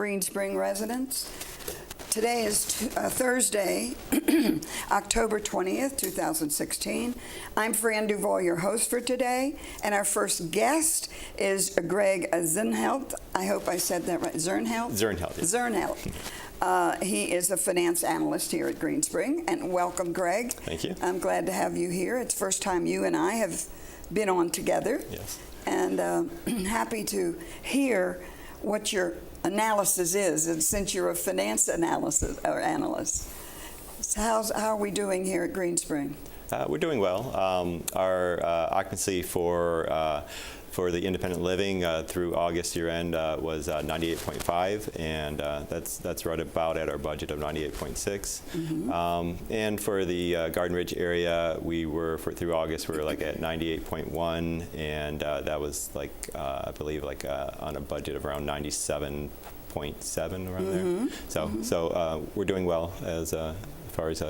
Green Spring residents. Today is Thursday, October 20th, 2016. I'm Fran Duval, your host for today, and our first guest is Greg Zernhelt. I hope I said that right. Zernhelt? Zernhelt. Zernhelt. He is a finance analyst here at Green Spring, and welcome, Greg. Thank you. I'm glad to have you here. It's the first time you and I have been on together. Yes. And happy to hear what your analysis is, and since you're a finance analyst. So how are we doing here at Green Spring? We're doing well. Our occupancy for the independent living through August year-end was 98.5, and that's right about at our budget of 98.6. Mm-hmm. And for the Garden Ridge area, we were through August we were like at 98.1, and that was like I believe like on a budget of around 97.7 around there. So we're doing well as far as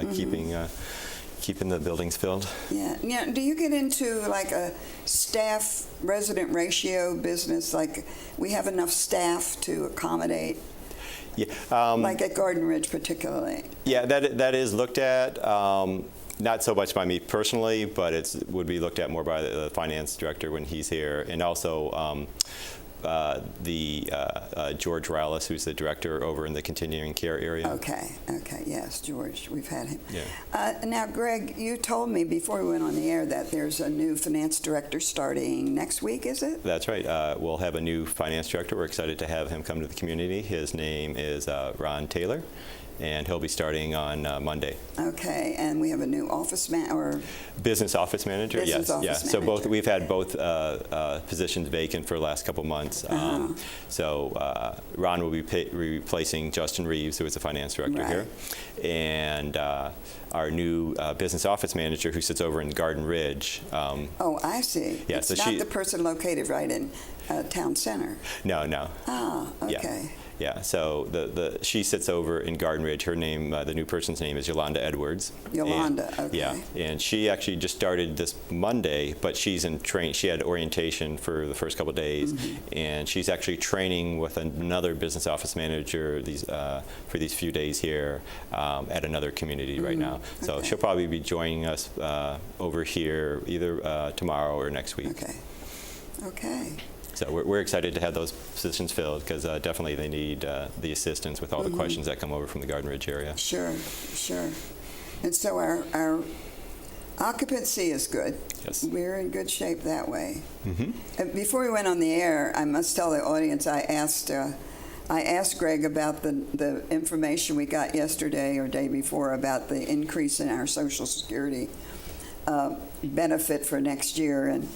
keeping the buildings filled. Yeah. Do you get into like a staff resident ratio business? Like we have enough staff to accommodate? Yeah. Like at Garden Ridge particularly? Yeah, that is looked at. Not so much by me personally, but it would be looked at more by the finance director when he's here, and also George Rallis, who's the director over in the continuing care area. Okay, yes, George, we've had him. Yeah. Now, Greg, you told me before we went on the air that there's a new finance director starting next week, is it? That's right. We'll have a new finance director. We're excited to have him come to the community. His name is Ron Taylor, and he'll be starting on Monday. Okay, and we have a new business office manager. Business office manager. So we've had both positions vacant for the last couple months. So Ron will be replacing Justin Reeves, who is the finance director here, and our new business office manager, who sits over in Garden Ridge. Oh, I see. Yeah, it's not the person located right in town center. No. Ah, okay. Yeah. Yeah, so she sits over in Garden Ridge. Her name, the new person's name is Yolanda Edwards. Yolanda, okay. Yeah, and she actually just started this Monday, but she's in train. She had orientation for the first couple of days, and she's actually training with another business office manager for these few days here at another community right now. So she'll probably be joining us over here either tomorrow or next week. Okay. So we're excited to have those positions filled because definitely they need the assistance with all the questions that come over from the Garden Ridge area. Sure. And so our occupancy is good. Yes. We're in good shape that way. Before we went on the air, I must tell the audience I asked Greg about the information we got yesterday or day before about the increase in our Social Security benefit for next year, and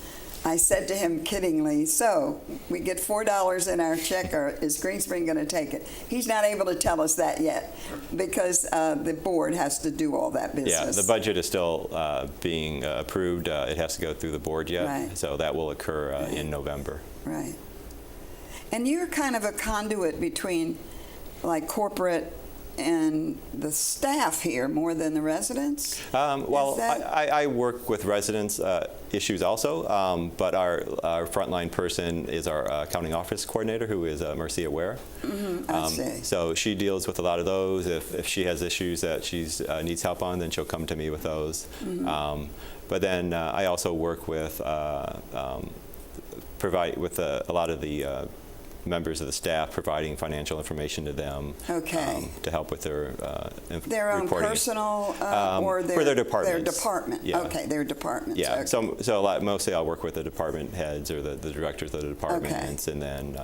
I said to him kiddingly, so we get $4 in our check, or is Green Spring going to take it? He's not able to tell us that yet because the board has to do all that business. Yeah, the budget is still being approved. It has to go through the board yet, right. So that will occur in November. Right. And you're kind of a conduit between like corporate and the staff here more than the residents? Well, I work with residents issues also, but our frontline person is our accounting office coordinator, who is Marcia Ware. I see. So she deals with a lot of those. If she has issues that she needs help on, then she'll come to me with those. But then I also work with provide with a lot of the members of the staff, providing financial information to them to help with their own reporting. Personal or for their departments. Their department. Yeah. Okay, their departments. Yeah. Okay. So mostly I'll work with the department heads or the directors of the departments, and then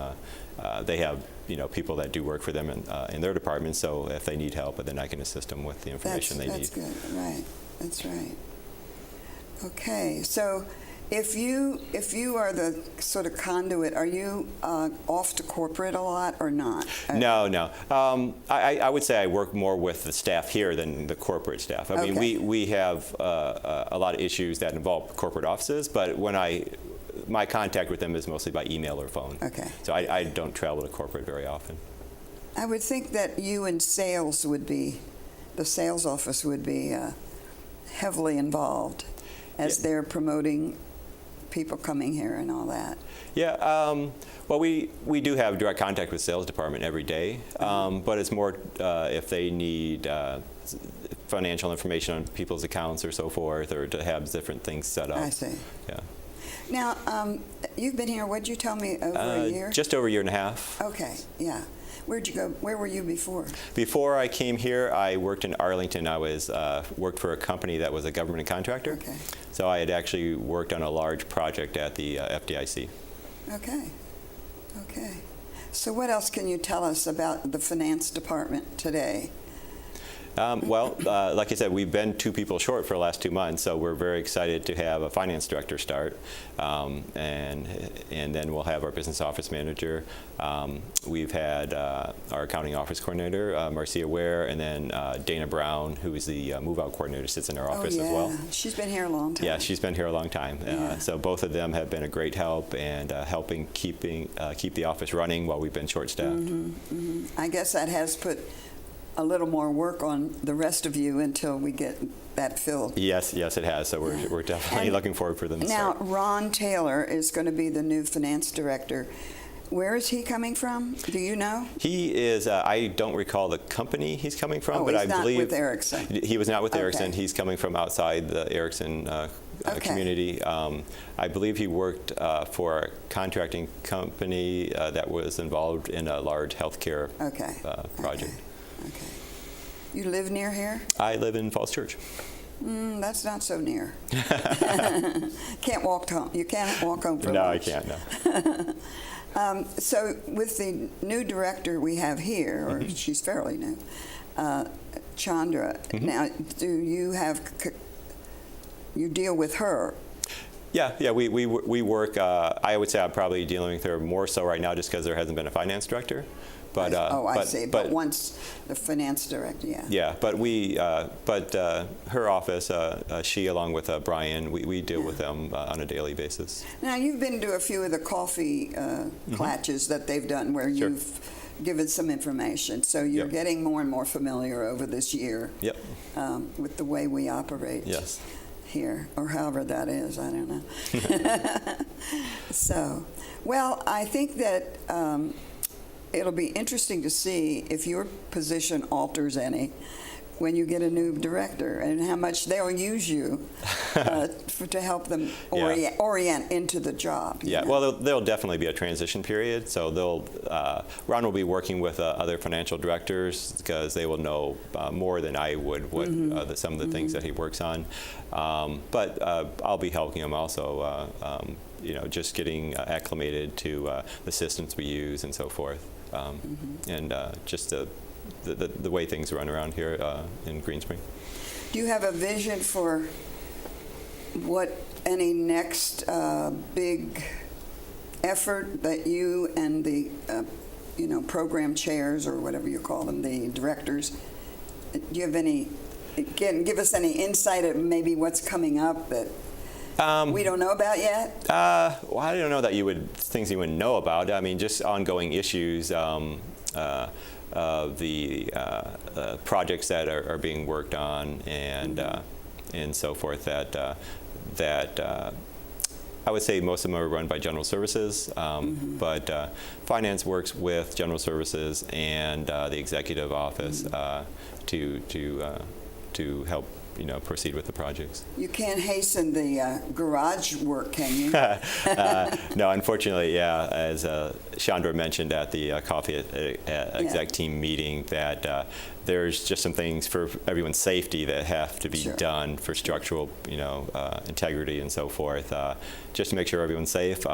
they have people that do work for them in their departments. So if they need help, then I can assist them with the information they need. That's good. Right. That's right. Okay. So if you are the sort of conduit, are you off to corporate a lot or not? No. I would say I work more with the staff here than the corporate staff. I mean, we have a lot of issues that involve corporate offices, but my contact with them is mostly by email or phone. Okay. So I don't travel to corporate very often. I would think that you and sales the sales office would be heavily involved as they're promoting people coming here and all that? Yeah, well, we do have direct contact with sales department every day, but it's more if they need financial information on people's accounts or so forth, or to have different things set up. I see. Yeah. Now, you've been here, what'd you tell me, over a year? Just over a year and a half. Okay, yeah. Where'd you go? Where were you before? Before I came here, I worked in Arlington. I was worked for a company that was a government contractor. Okay. So I had actually worked on a large project at the FDIC. Okay. Okay. So what else can you tell us about the finance department today? Well, like I said, we've been 2 people short for the last 2 months, so we're very excited to have a finance director start, and then we'll have our business office manager. We've had our accounting office coordinator, Marcia Ware, and then Dana Brown, who is the move-out coordinator, sits in our office as well. She's been here a long time. Yeah, she's been here a long time. Yeah. So both of them have been a great help and helping keep the office running while we've been short-staffed. I guess that has put a little more work on the rest of you until we get that filled. Yes, it has. So we're definitely looking forward for them to Now, start. Ron Taylor is going to be the new finance director. Where is he coming from? Do you know? He is, I don't recall the company he's coming from, but I believe... he's not with Ericsson. He was not with Ericsson. Okay. He's coming from outside the Ericsson community. I believe he worked for a contracting company that was involved in a large healthcare project. Okay. You live near here? I live in Falls Church. That's not so near. Can't walk home. You can't walk home for No, lunch. I can't, no. So with the new director we have here, or she's fairly new, Chandra, now do you have, you deal with her? Yeah, we work, I would say I'm probably dealing with her more so right now just because there hasn't been a finance director. But, I see. But once the finance director, yeah. Yeah, but her office, she along with Brian, we deal with them on a daily basis. Now, you've been to a few of the coffee clatches that they've done where you've given some information. So you're getting more and more familiar over this year with the way we operate here, or however that is. I don't know. So, well, I think that it'll be interesting to see if your position alters any when you get a new director and how much they'll use you to help them orient into the job. Yeah, well, there'll definitely be a transition period. So Ron will be working with other financial directors because they will know more than I would what some of the things that he works on. But I'll be helping him also, just getting acclimated to the systems we use and so forth. And just the way things run around here in Green Spring. Do you have a vision for what any next big effort that you and the program chairs, or whatever you call them, the directors, do you have any, again, give us any insight at maybe what's coming up that we don't know about yet? Well, I don't know that things you wouldn't know about. I mean, just ongoing issues, the projects that are being worked on, and so forth. That I would say most of them are run by General Services, but finance works with General Services and the executive office to help proceed with the projects. You can't hasten the garage work, can you? No, unfortunately, as Chandra mentioned at the coffee exec team meeting, that there's just some things for everyone's safety that have to be done for structural, integrity and so forth, just to make sure everyone's safe.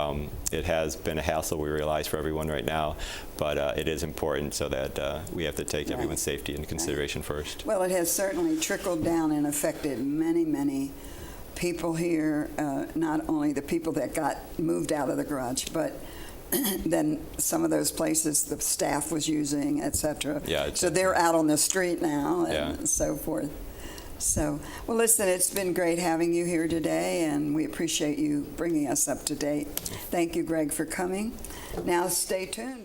It has been a hassle, we realize, for everyone right now, but it is important so that we have to take everyone's safety into consideration first. Well, it has certainly trickled down and affected many, many people here, not only the people that got moved out of the garage, but then some of those places the staff was using, et cetera. So they're out on the street now and so forth. So, well, listen, it's been great having you here today, and we appreciate you bringing us up to date. Thank you, Greg, for coming. Now, stay tuned.